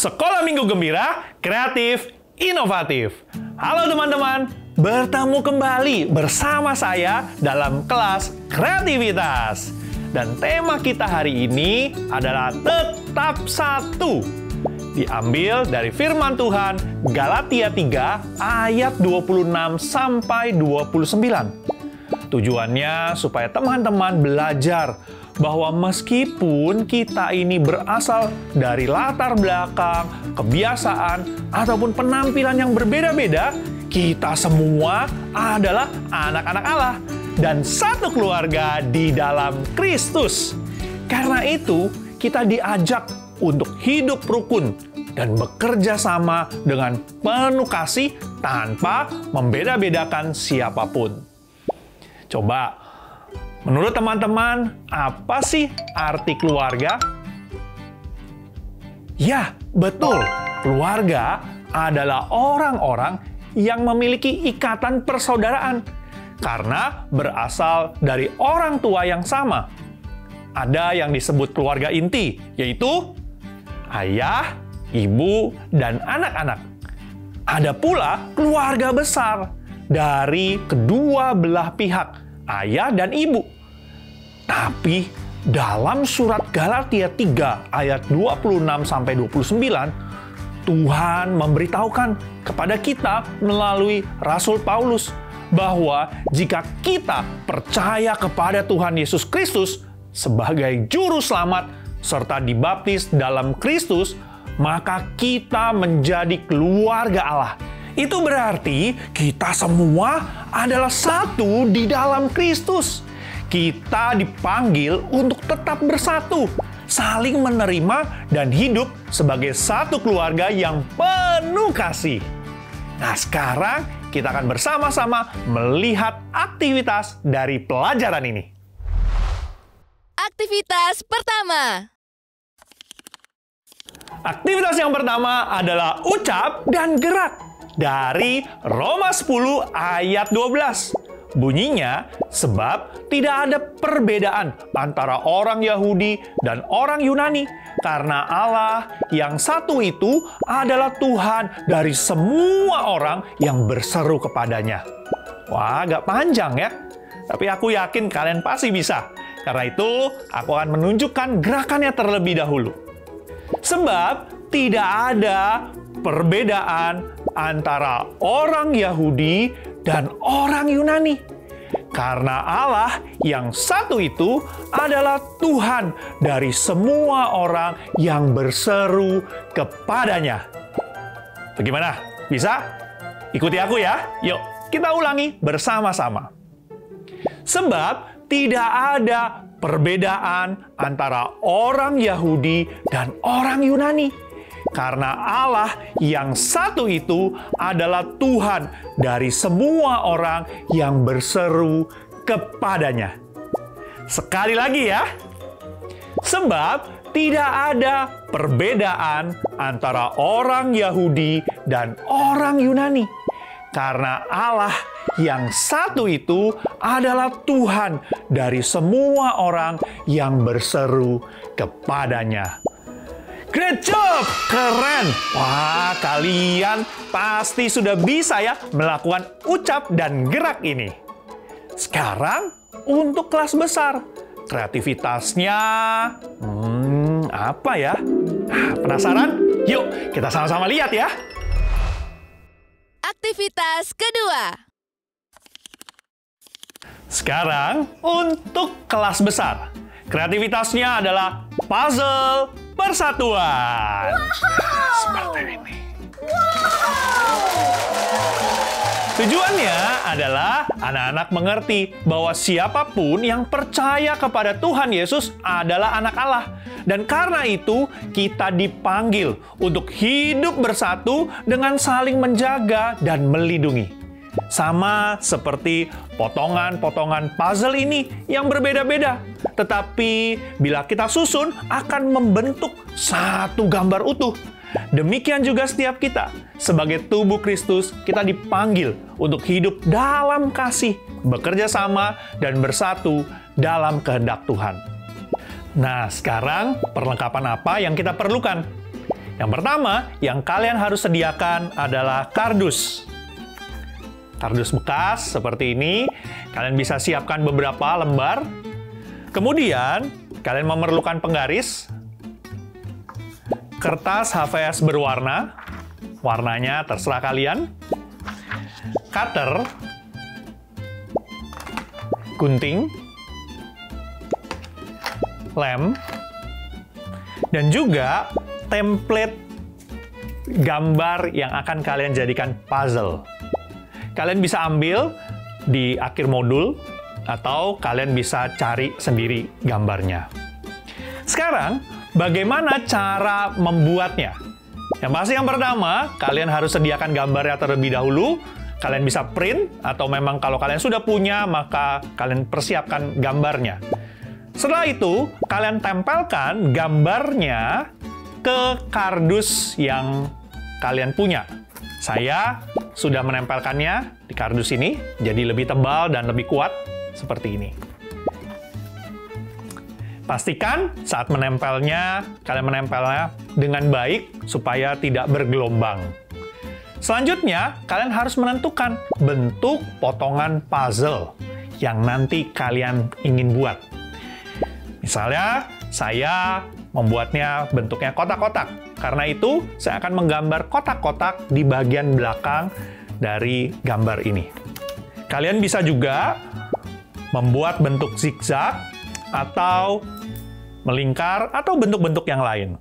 Sekolah Minggu Gembira, kreatif, inovatif. Halo teman-teman, bertemu kembali bersama saya dalam kelas kreativitas. Dan tema kita hari ini adalah tetap satu. Diambil dari firman Tuhan Galatia 3 ayat 26 sampai 29. Tujuannya supaya teman-teman belajar bahwa meskipun kita ini berasal dari latar belakang, kebiasaan, ataupun penampilan yang berbeda-beda, kita semua adalah anak-anak Allah dan satu keluarga di dalam Kristus. Karena itu, kita diajak untuk hidup rukun dan bekerja sama dengan penuh kasih tanpa membeda-bedakan siapapun. Coba, menurut teman-teman, apa sih arti keluarga? Ya, betul. Keluarga adalah orang-orang yang memiliki ikatan persaudaraan karena berasal dari orang tua yang sama. Ada yang disebut keluarga inti, yaitu ayah, ibu, dan anak-anak. Ada pula keluarga besar dari kedua belah pihak, ayah dan ibu. Tapi dalam surat Galatia 3 ayat 26 sampai 29, Tuhan memberitahukan kepada kita melalui Rasul Paulus bahwa jika kita percaya kepada Tuhan Yesus Kristus sebagai juru selamat serta dibaptis dalam Kristus, maka kita menjadi keluarga Allah. Itu berarti kita semua adalah satu di dalam Kristus. Kita dipanggil untuk tetap bersatu, saling menerima dan hidup sebagai satu keluarga yang penuh kasih. Nah, sekarang kita akan bersama-sama melihat aktivitas dari pelajaran ini. Aktivitas pertama. Aktivitas yang pertama adalah ucap dan gerak. Dari Roma 10 ayat 12. Bunyinya, sebab tidak ada perbedaan antara orang Yahudi dan orang Yunani, karena Allah yang satu itu adalah Tuhan dari semua orang yang berseru kepadanya. Wah, agak panjang ya. Tapi aku yakin kalian pasti bisa. Karena itu, aku akan menunjukkan gerakannya terlebih dahulu. Sebab tidak ada perbedaan antara orang Yahudi dan orang Yunani. Karena Allah yang satu itu adalah Tuhan dari semua orang yang berseru kepadanya. Bagaimana? Bisa? Ikuti aku ya. Yuk, kita ulangi bersama-sama. Sebab tidak ada perbedaan antara orang Yahudi dan orang Yunani. Karena Allah yang satu itu adalah Tuhan dari semua orang yang berseru kepadanya. Sekali lagi ya. Sebab tidak ada perbedaan antara orang Yahudi dan orang Yunani. Karena Allah yang satu itu adalah Tuhan dari semua orang yang berseru kepadanya. Great job! Keren! Wah, kalian pasti sudah bisa ya melakukan ucap dan gerak ini. Sekarang untuk kelas besar. Kreativitasnya, apa ya? Penasaran? Yuk, kita sama-sama lihat ya. Aktivitas kedua. Sekarang untuk kelas besar. Kreativitasnya adalah puzzle persatuan. Seperti ini. Tujuannya adalah anak-anak mengerti bahwa siapapun yang percaya kepada Tuhan Yesus adalah anak Allah. Dan karena itu, kita dipanggil untuk hidup bersatu dengan saling menjaga dan melindungi. Sama seperti potongan-potongan puzzle ini yang berbeda-beda. Tetapi bila kita susun akan membentuk satu gambar utuh. Demikian juga setiap kita. Sebagai tubuh Kristus, kita dipanggil untuk hidup dalam kasih, bekerja sama, dan bersatu dalam kehendak Tuhan. Nah, sekarang perlengkapan apa yang kita perlukan? Yang pertama, yang kalian harus sediakan adalah kardus. Kardus bekas seperti ini, kalian bisa siapkan beberapa lembar. Kemudian, kalian memerlukan penggaris, kertas HVS berwarna, warnanya terserah kalian, cutter, gunting, lem, dan juga template gambar yang akan kalian jadikan puzzle. Kalian bisa ambil di akhir modul, atau kalian bisa cari sendiri gambarnya. Sekarang, bagaimana cara membuatnya? Yang pasti yang pertama, kalian harus sediakan gambarnya terlebih dahulu. Kalian bisa print, atau memang kalau kalian sudah punya, maka kalian persiapkan gambarnya. Setelah itu, kalian tempelkan gambarnya ke kardus yang kalian punya. Saya sudah menempelkannya di kardus ini, jadi lebih tebal dan lebih kuat, seperti ini. Pastikan saat menempelnya, kalian menempelnya dengan baik, supaya tidak bergelombang. Selanjutnya, kalian harus menentukan bentuk potongan puzzle yang nanti kalian ingin buat. Misalnya, saya membuatnya bentuknya kotak-kotak. Karena itu, saya akan menggambar kotak-kotak di bagian belakang dari gambar ini. Kalian bisa juga membuat bentuk zigzag, atau melingkar, atau bentuk-bentuk yang lain.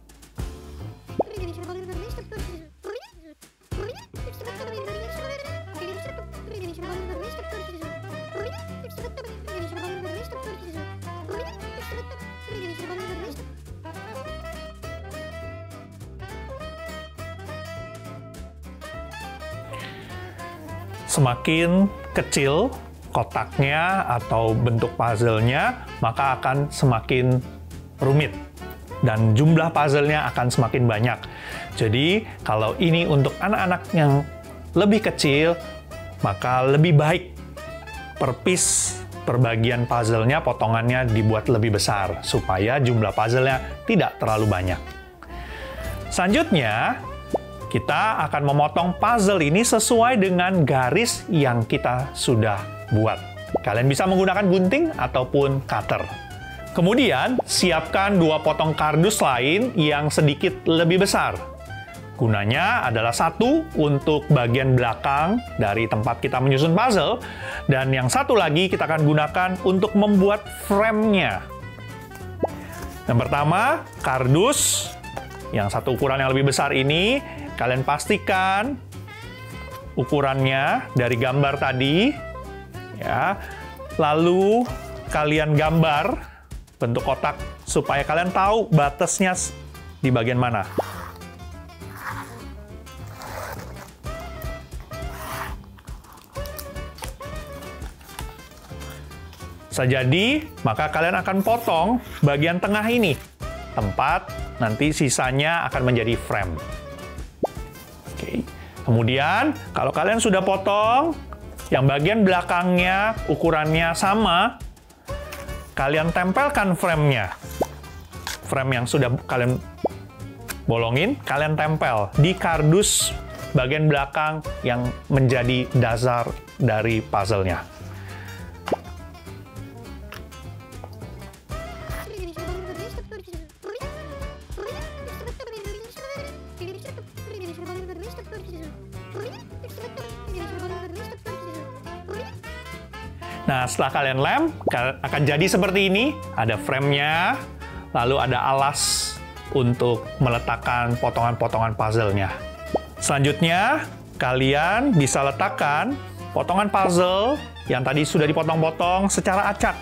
Semakin kecil kotaknya atau bentuk puzzle-nya, maka akan semakin rumit. Dan jumlah puzzle-nya akan semakin banyak. Jadi, kalau ini untuk anak-anak yang lebih kecil, maka lebih baik per piece, per bagian puzzle-nya, potongannya dibuat lebih besar, supaya jumlah puzzle-nya tidak terlalu banyak. Selanjutnya, kita akan memotong puzzle ini sesuai dengan garis yang kita sudah buat. Kalian bisa menggunakan gunting ataupun cutter. Kemudian, siapkan 2 potong kardus lain yang sedikit lebih besar. Gunanya adalah satu untuk bagian belakang dari tempat kita menyusun puzzle, dan yang satu lagi kita akan gunakan untuk membuat frame-nya. Yang pertama, kardus yang satu ukuran yang lebih besar ini, kalian pastikan ukurannya dari gambar tadi, ya. Lalu kalian gambar bentuk kotak supaya kalian tahu batasnya di bagian mana. Jadi, maka kalian akan potong bagian tengah ini, tempat nanti sisanya akan menjadi frame. Oke. Kemudian, kalau kalian sudah potong, yang bagian belakangnya ukurannya sama, kalian tempelkan frame-nya. Frame yang sudah kalian bolongin, kalian tempel di kardus bagian belakang yang menjadi dasar dari puzzle-nya. Nah, setelah kalian lem, akan jadi seperti ini. Ada frame-nya, lalu ada alas untuk meletakkan potongan-potongan puzzle-nya. Selanjutnya, kalian bisa letakkan potongan puzzle yang tadi sudah dipotong-potong secara acak.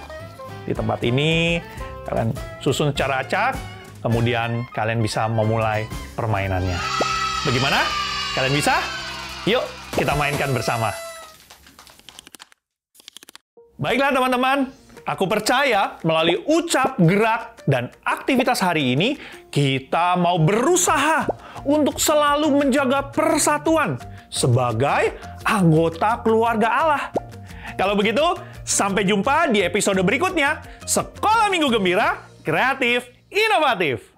Di tempat ini, kalian susun secara acak, kemudian kalian bisa memulai permainannya. Bagaimana? Kalian bisa? Yuk, kita mainkan bersama. Baiklah teman-teman, aku percaya melalui ucap, gerak, dan aktivitas hari ini, kita mau berusaha untuk selalu menjaga persatuan sebagai anggota keluarga Allah. Kalau begitu, sampai jumpa di episode berikutnya. Sekolah Minggu Gembira, kreatif, inovatif.